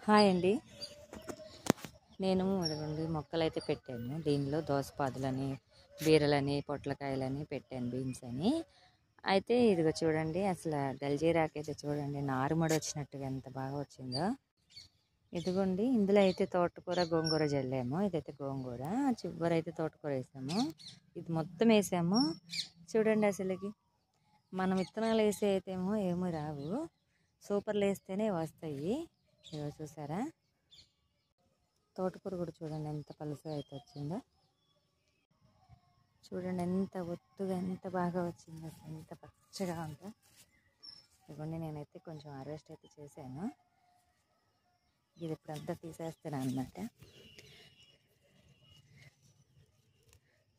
Hi అండి. నేను ఇదిగోండి మొక్కలైతే పెట్టాను. దీనిలో దోసపాదులని, బీరలని, పొట్లకాయలని పెట్టాను, బీన్స్ అని. అయితే ఇదిగో చూడండి, అసలు గల్జీరాకైతే చూడండి నారుమడి వచ్చినట్టుగా ఎంత బాగా వచ్చిందో. ఇదిగోండి, ఇందులో అయితే తోటకూర, గోంగూర జల్లాము. ఇదైతే గోంగూర, చివరైతే తోటకూర వేసాము. ఇది మొత్తం వేసాము. చూడండి అసలుకి మనం విత్తనాలు వేసే అయితేమో ఏమీ రావు, సూపర్లు వేస్తేనే వస్తాయి. ఇదిగో చూసారా, తోటకూర కూడా చూడండి ఎంత పలుసగా అయితే వచ్చిందో. చూడండి ఎంత ఒత్తుగా, ఎంత బాగా వచ్చిందో, అసలు ఎంత పచ్చగా ఉందో. ఇవన్నీ నేనైతే కొంచెం హార్వెస్ట్ అయితే చేశాను. ఇది ఇప్పుడంతా తీసేస్తాను అన్నమాట.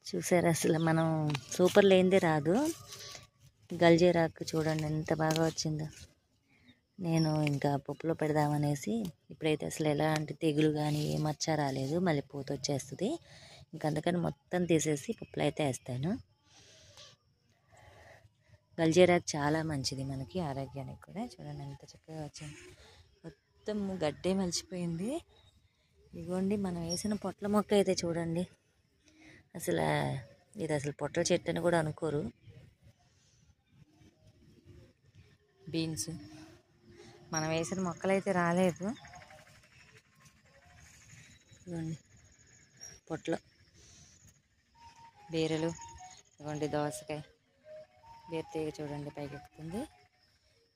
చూసారా, అసలు మనం సూపర్ లేనిదే రాదు. గల్జీరాకు చూడండి ఎంత బాగా వచ్చిందో. నేను ఇంకా పప్పులో పెడదామనేసి, ఇప్పుడైతే అసలు ఎలాంటి తెగులు కానీ ఏ మచ్చ రాలేదు, మళ్ళీ పూత వచ్చేస్తుంది. అందుకని మొత్తం తీసేసి పప్పులో అయితే వేస్తాను. గల్జీరాకు చాలా మంచిది మనకి, ఆరోగ్యానికి కూడా. చూడండి ఎంత చక్కగా వచ్చింది, మొత్తం గడ్డే మలిచిపోయింది. ఇదిగోండి, మనం వేసిన పొట్ల మొక్క అయితే చూడండి, అసలు ఇది అసలు పొట్ల చెట్టు అని కూడా అనుకోరు. బీన్స్ మనం వేసిన మొక్కలైతే రాలేదు. ఇదిగోండి పొట్లు, బీరలు, ఇదిగోండి దోసకాయ, బీర తీగ చూడండి పైకి ఎక్కుతుంది.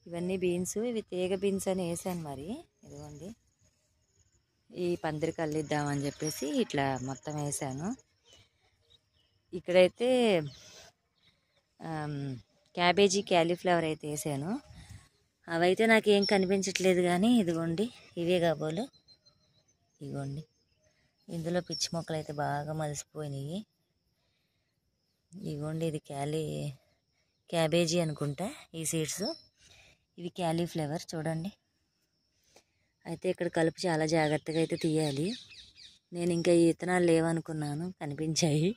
ఇవన్నీ బీన్స్, ఇవి తీగ బీన్స్ అని వేసాను మరి. ఇదిగోండి, ఈ పందిరికి అల్లిద్దామని చెప్పేసి ఇట్లా మొత్తం వేసాను. ఇక్కడైతే క్యాబేజీ, క్యాలీఫ్లవర్ అయితే వేసాను. అవైతే నాకేం కనిపించట్లేదు, కానీ ఇదిగోండి ఇవే కాబోలు. ఇదిగోండి, ఇందులో పిచ్చి మొక్కలు అయితే బాగా మలిసిపోయినాయి. ఇదిగోండి, ఇది క్యాబేజీ అనుకుంటా ఈ సీడ్స్. ఇవి క్యాలీఫ్లవర్ చూడండి. అయితే ఇక్కడ కలుపు చాలా జాగ్రత్తగా అయితే తీయాలి. నేను ఇంకా ఈ విత్తనాలు లేవనుకున్నాను, కనిపించాయి.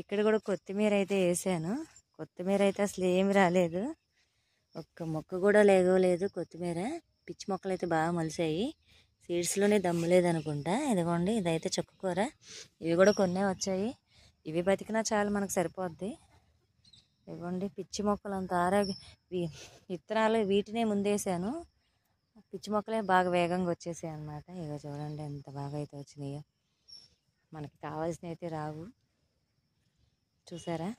ఇక్కడ కూడా కొత్తిమీర అయితే వేసాను. కొత్తిమీర అయితే అసలు ఏమి రాలేదు, ఒక్క మొక్క కూడా లేగలేదు కొత్తిమీర. పిచ్చి మొక్కలు అయితే బాగా మలిసాయి. సీడ్స్లోనే దమ్ము లేదనుకుంటా. ఇదిగోండి, ఇదైతే చుక్కకూర. ఇవి కూడా కొన్నే వచ్చాయి. ఇవి బతికినా చాలు, మనకు సరిపోద్ది. ఇదిగోండి, పిచ్చి మొక్కలు అంత విత్తనాలు వీటినే ముందేసాను. పిచ్చి మొక్కలే బాగా వేగంగా వచ్చేసాయి అన్నమాట. ఇక చూడండి ఎంత బాగా అయితే వచ్చినాయో. మనకి కావాల్సినవి అయితే రావు, చూసారా.